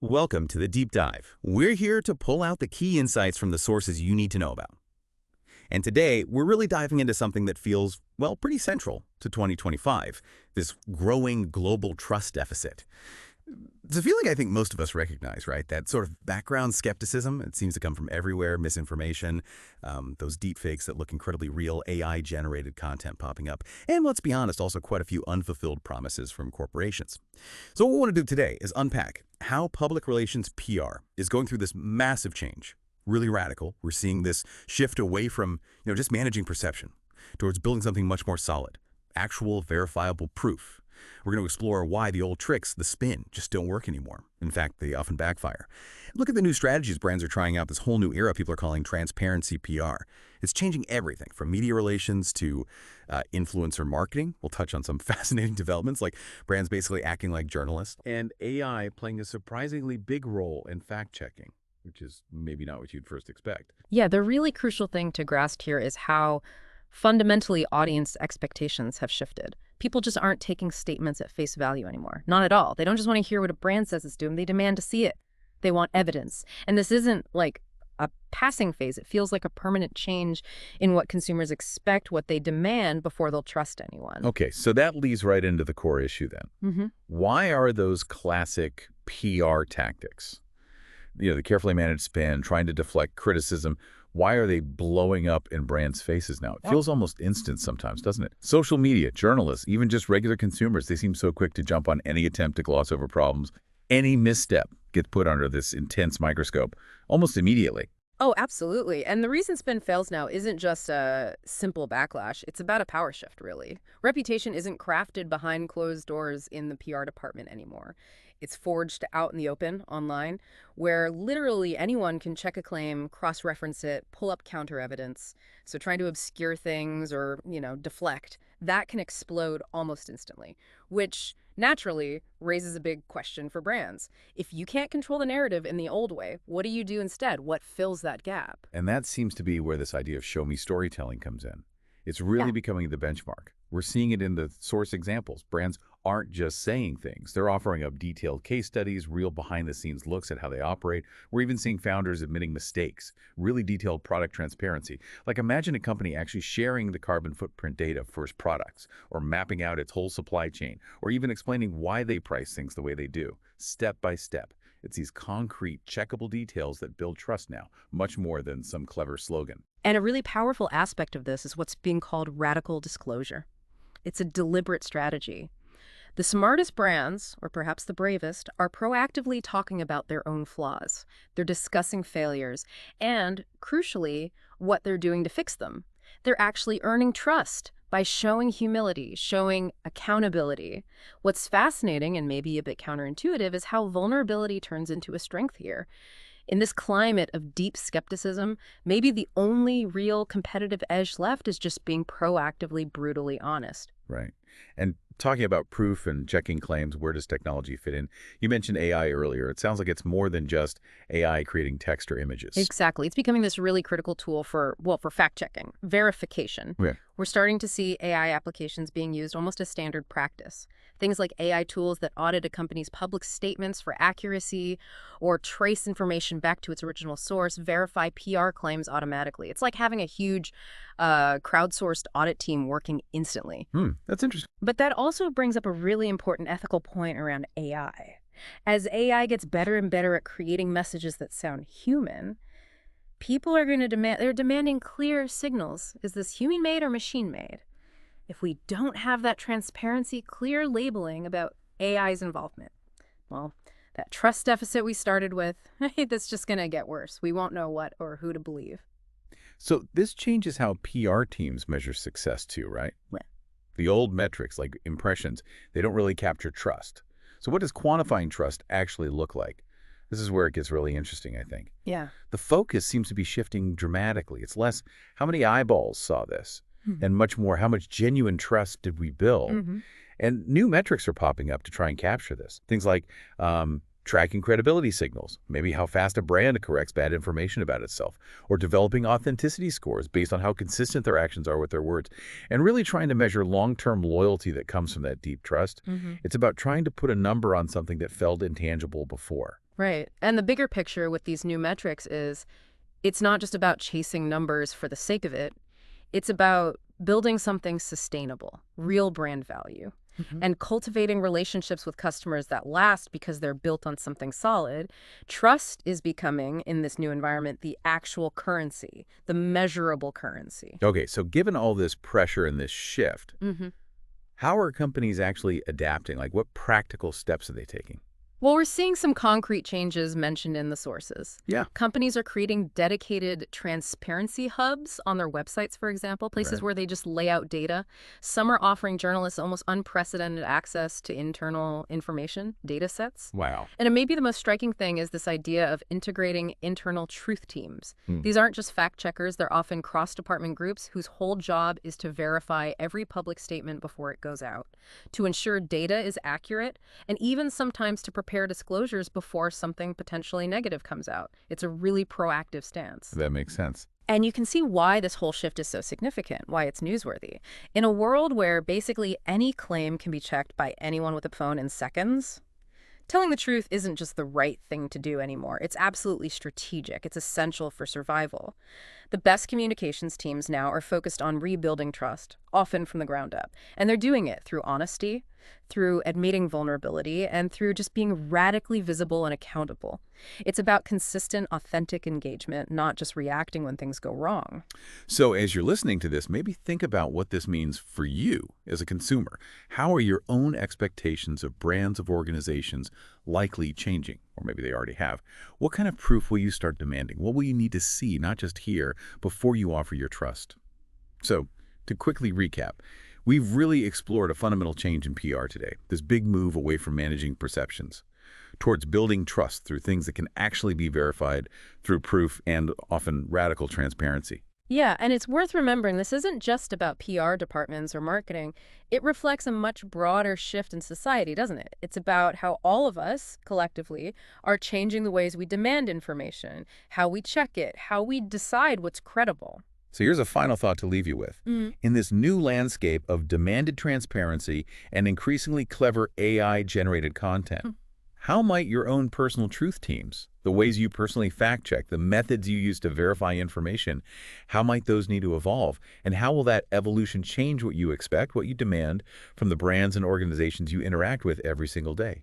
Welcome to the Deep Dive. We're here to pull out the key insights from the sources you need to know about. And today, we're really diving into something that feels, well, pretty central to 2025, this growing global trust deficit. It's a feeling I think most of us recognize, right? That sort of background skepticism. It seems to come from everywhere, misinformation, those deep fakes that look incredibly real, AI-generated content popping up, and let's be honest, also quite a few unfulfilled promises from corporations. So what we want to do today is unpack how public relations PR is going through this massive change, really radical. We're seeing this shift away from, just managing perception towards building something much more solid, actual verifiable proof. We're going to explore why the old tricks, the spin, just don't work anymore. In fact, they often backfire. Look at the new strategies brands are trying out, this whole new era people are calling transparency PR. It's changing everything from media relations to influencer marketing. We'll touch on some fascinating developments like brands basically acting like journalists. And AI playing a surprisingly big role in fact-checking, which is maybe not what you'd first expect. Yeah, the really crucial thing to grasp here is how fundamentally audience expectations have shifted. People just aren't taking statements at face value anymore. Not at all. They don't just want to hear what a brand says it's doing. They demand to see it. They want evidence. And this isn't like a passing phase. It feels like a permanent change in what consumers expect, what they demand before they'll trust anyone. Okay, so that leads right into the core issue then. Why are those classic PR tactics, the carefully managed spin, trying to deflect criticism, why are they blowing up in brands' faces now? It feels almost instant sometimes, doesn't it? Social media, journalists, even just regular consumers, they seem so quick to jump on any attempt to gloss over problems. Any misstep gets put under this intense microscope almost immediately. Oh, absolutely. And the reason spin fails now isn't just a simple backlash. It's about a power shift, really. Reputation isn't crafted behind closed doors in the PR department anymore. It's forged out in the open, online, where literally anyone can check a claim, cross-reference it, pull up counter evidence. So trying to obscure things or, deflect, that can explode almost instantly, which naturally raises a big question for brands. If you can't control the narrative in the old way, what do you do instead? What fills that gap? And that seems to be where this idea of show me storytelling comes in. It's really becoming the benchmark. We're seeing it in the source examples. Brands aren't just saying things. They're offering up detailed case studies, real behind-the-scenes looks at how they operate. We're even seeing founders admitting mistakes, really detailed product transparency. Like imagine a company actually sharing the carbon footprint data for its products, or mapping out its whole supply chain, or even explaining why they price things the way they do, step by step. It's these concrete, checkable details that build trust now, much more than some clever slogan. And a really powerful aspect of this is what's being called radical disclosure. It's a deliberate strategy. The smartest brands, or perhaps the bravest, are proactively talking about their own flaws. They're discussing failures and, crucially, what they're doing to fix them. They're actually earning trust by showing humility, showing accountability. What's fascinating and maybe a bit counterintuitive is how vulnerability turns into a strength here. In this climate of deep skepticism, maybe the only real competitive edge left is just being proactively, brutally honest. Right. And talking about proof and checking claims, where does technology fit in? You mentioned AI earlier. It sounds like it's more than just AI creating text or images. Exactly. It's becoming this really critical tool for fact-checking, verification. Yeah. We're starting to see AI applications being used almost as standard practice. Things like AI tools that audit a company's public statements for accuracy or trace information back to its original source, verify PR claims automatically. It's like having a huge crowdsourced audit team working instantly. That's interesting. But that also brings up a really important ethical point around AI. As AI gets better and better at creating messages that sound human, people are going to they're demanding clear signals. Is this human-made or machine-made? If we don't have that transparency, clear labeling about AI's involvement, well, that trust deficit we started with, that's just going to get worse. We won't know what or who to believe. So this changes how PR teams measure success too, right? Right. The old metrics like impressions, they don't really capture trust. So what does quantifying trust actually look like? This is where it gets really interesting, I think. Yeah. The focus seems to be shifting dramatically. It's less how many eyeballs saw this, and much more how much genuine trust did we build. And new metrics are popping up to try and capture this. Things like tracking credibility signals, maybe how fast a brand corrects bad information about itself, or developing authenticity scores based on how consistent their actions are with their words, and really trying to measure long-term loyalty that comes from that deep trust. It's about trying to put a number on something that felt intangible before. Right. And the bigger picture with these new metrics is it's not just about chasing numbers for the sake of it. It's about building something sustainable, real brand value, and cultivating relationships with customers that last because they're built on something solid. Trust is becoming, in this new environment, the actual currency, the measurable currency. Okay, so given all this pressure and this shift, hmm how are companies actually adapting? Like, what practical steps are they taking? Well, we're seeing some concrete changes mentioned in the sources. Yeah. Companies are creating dedicated transparency hubs on their websites, for example, places Right. where they just lay out data. Some are offering journalists almost unprecedented access to internal information, data sets. Wow. And maybe the most striking thing is this idea of integrating internal truth teams. Hmm. These aren't just fact checkers, they're often cross-department groups whose whole job is to verify every public statement before it goes out, to ensure data is accurate, and even sometimes to prepare disclosures before something potentially negative comes out. It's a really proactive stance. That makes sense. And you can see why this whole shift is so significant, why it's newsworthy. In a world where basically any claim can be checked by anyone with a phone in seconds, telling the truth isn't just the right thing to do anymore. It's absolutely strategic. It's essential for survival. The best communications teams now are focused on rebuilding trust, often from the ground up. And they're doing it through honesty, through admitting vulnerability, and through just being radically visible and accountable. It's about consistent, authentic engagement, not just reacting when things go wrong. So as you're listening to this, maybe think about what this means for you as a consumer. How are your own expectations of brands of organizations likely changing? Or maybe they already have. What kind of proof will you start demanding? What will you need to see, not just hear, before you offer your trust? So, to quickly recap, we've really explored a fundamental change in PR today, this big move away from managing perceptions towards building trust through things that can actually be verified through proof and often radical transparency. Yeah, and it's worth remembering this isn't just about PR departments or marketing. It reflects a much broader shift in society, doesn't it? It's about how all of us, collectively, are changing the ways we demand information, how we check it, how we decide what's credible. So here's a final thought to leave you with. In this new landscape of demanded transparency and increasingly clever AI-generated content, how might your own personal truth teams, the ways you personally fact-check, the methods you use to verify information, how might those need to evolve? And how will that evolution change what you expect, what you demand from the brands and organizations you interact with every single day?